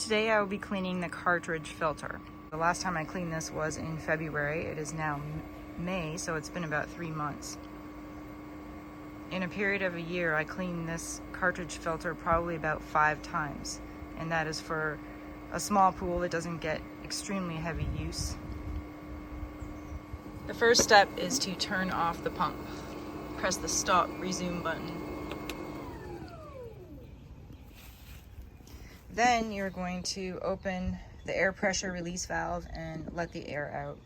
Today I will be cleaning the cartridge filter. The last time I cleaned this was in February. It is now May, so it's been about 3 months. In a period of a year, I clean this cartridge filter probably about 5 times, and that is for a small pool that doesn't get extremely heavy use. The first step is to turn off the pump. Press the stop resume button. Then you're going to open the air pressure release valve and let the air out.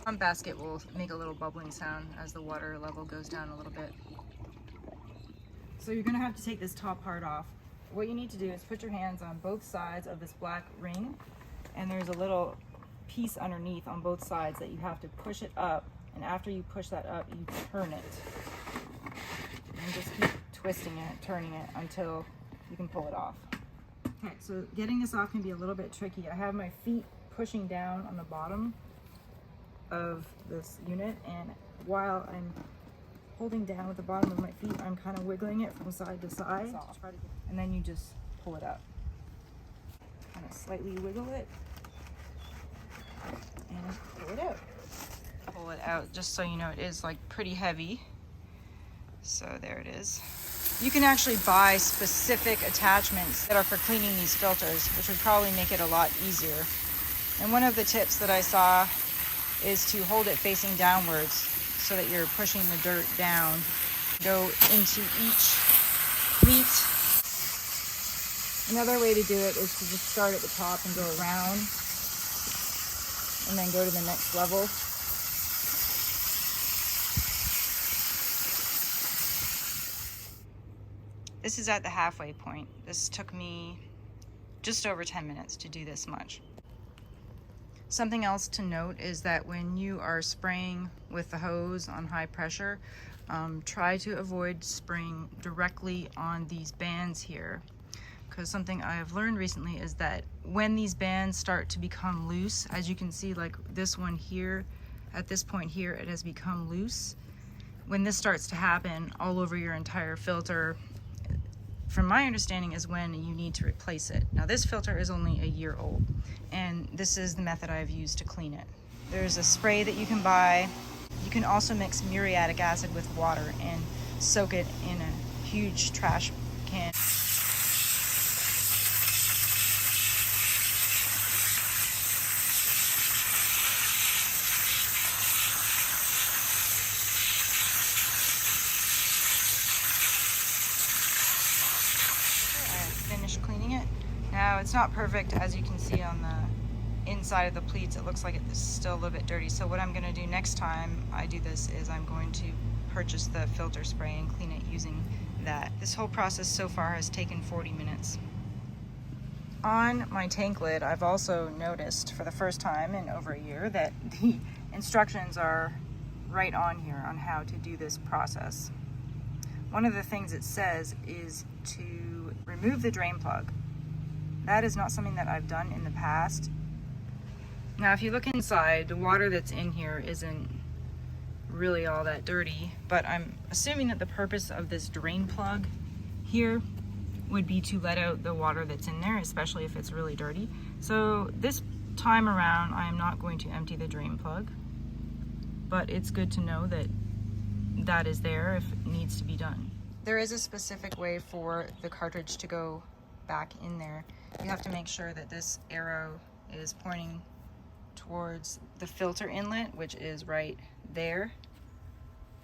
Pump basket will make a little bubbling sound as the water level goes down a little bit. So you're going to have to take this top part off. What you need to do is put your hands on both sides of this black ring, and there's a little piece underneath on both sides that you have to push it up, and after you push that up, you turn it. And just keep twisting it, turning it until you can pull it off. Okay, so getting this off can be a little bit tricky. I have my feet pushing down on the bottom of this unit, and while I'm holding down with the bottom of my feet, I'm kind of wiggling it from side to side, and then you just pull it up. Kind of slightly wiggle it and pull it out. Pull it out, just so you know, it is like pretty heavy. So there it is. You can actually buy specific attachments that are for cleaning these filters, which would probably make it a lot easier. And one of the tips that I saw is to hold it facing downwards so that you're pushing the dirt down. Go into each pleat. Another way to do it is to just start at the top and go around and then go to the next level. This is at the halfway point. This took me just over 10 minutes to do this much. Something else to note is that when you are spraying with the hose on high pressure, try to avoid spraying directly on these bands here. Because something I have learned recently is that when these bands start to become loose, as you can see, like this one here, at this point here, it has become loose. When this starts to happen all over your entire filter, from my understanding, is when you need to replace it. Now this filter is only a year old, and this is the method I've used to clean it. There's a spray that you can buy. You can also mix muriatic acid with water and soak it in a huge trash can. Cleaning it. Now it's not perfect, as you can see on the inside of the pleats. It looks like it's still a little bit dirty. So what I'm going to do next time I do this is I'm going to purchase the filter spray and clean it using that. This whole process so far has taken 40 minutes. On my tank lid, I've also noticed for the first time in over a year that the instructions are right on here on how to do this process. One of the things it says is to remove the drain plug. That is not something that I've done in the past. Now, if you look inside, the water that's in here isn't really all that dirty, but I'm assuming that the purpose of this drain plug here would be to let out the water that's in there, especially if it's really dirty. So this time around, I am not going to empty the drain plug, but it's good to know that that is there if it needs to be done. There is a specific way for the cartridge to go back in there. You have to make sure that this arrow is pointing towards the filter inlet, which is right there.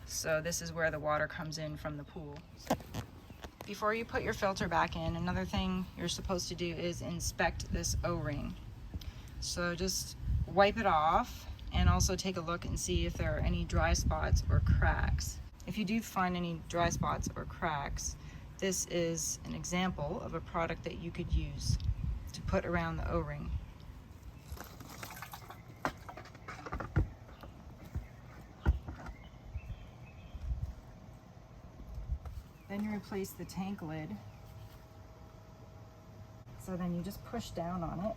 So this is where the water comes in from the pool. Before you put your filter back in, another thing you're supposed to do is inspect this O-ring. So just wipe it off and also take a look and see if there are any dry spots or cracks. If you do find any dry spots or cracks, this is an example of a product that you could use to put around the O-ring. Then you replace the tank lid. So then you just push down on it.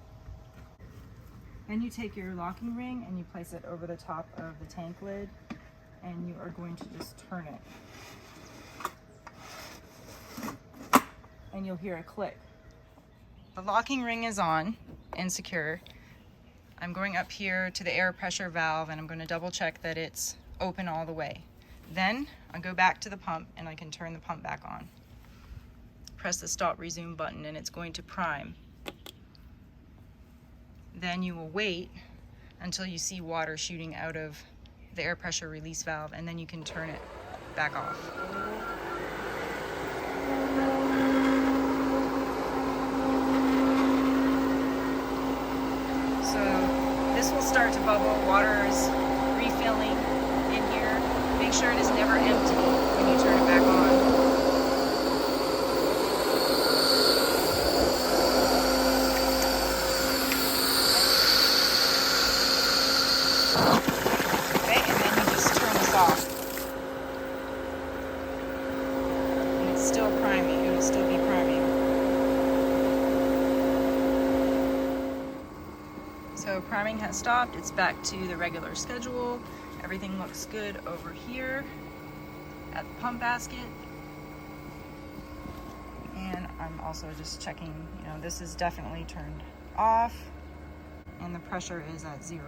Then you take your locking ring and you place it over the top of the tank lid, and you are going to just turn it. and you'll hear a click. The locking ring is on and secure. I'm going up here to the air pressure valve and I'm going to double check that it's open all the way. Then I'll go back to the pump and I can turn the pump back on. Press the stop resume button and it's going to prime. Then you will wait until you see water shooting out of the air pressure release valve, and then you can turn it back off. So this will start to bubble. Water is refilling in here. Make sure it is never empty when you turn it back on. Still priming, it will still be priming. So priming has stopped, it's back to the regular schedule. Everything looks good over here at the pump basket. And I'm also just checking, this is definitely turned off and the pressure is at 0.